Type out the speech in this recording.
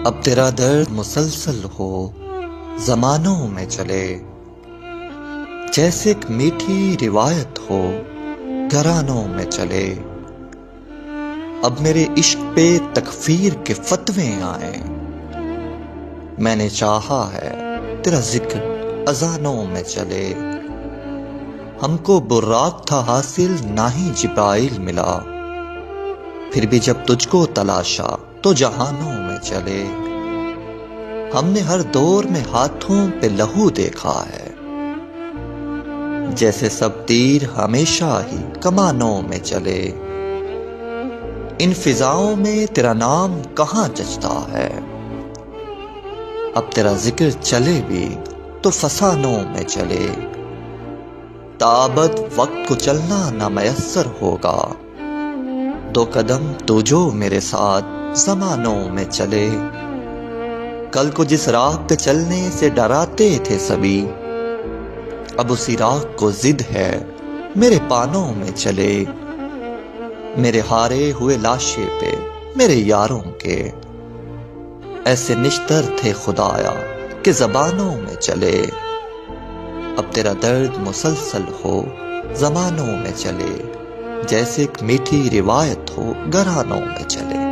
اب تیرا درد مسلسل ہو زمانوں میں چلے، جیسے ایک میٹھی روایت ہو گھرانوں میں چلے۔ اب میرے عشق پہ تکفیر کے فتوے آئیں، میں نے چاہا ہے تیرا ذکر اذانوں میں چلے۔ ہم کو براق تھا حاصل نہ ہی جبرائیل ملا، پھر بھی جب تجھ کو تلاشا تو جہانوں میں چلے۔ ہم نے ہر دور میں ہاتھوں پہ لہو دیکھا ہے، جیسے سب تیر ہمیشہ ہی کمانوں میں چلے۔ ان فضاؤں میں تیرا نام کہاں جچتا ہے، اب تیرا ذکر چلے بھی تو فسانوں میں چلے۔ تابد وقت کو چلنا نہ میسر ہوگا، دو قدم تو جو میرے ساتھ زمانوں میں چلے۔ کل کو جس راہ پہ چلنے سے ڈراتے تھے سبھی، اب اسی راہ کو ضد ہے میرے پانوں میں چلے۔ میرے ہارے ہوئے لاشے پہ میرے یاروں کے ایسے نشتر تھے خدایا کہ زبانوں میں چلے۔ اب تیرا درد مسلسل ہو زمانوں میں چلے، جیسے ایک میٹھی روایت ہو گھرانوں میں چلے۔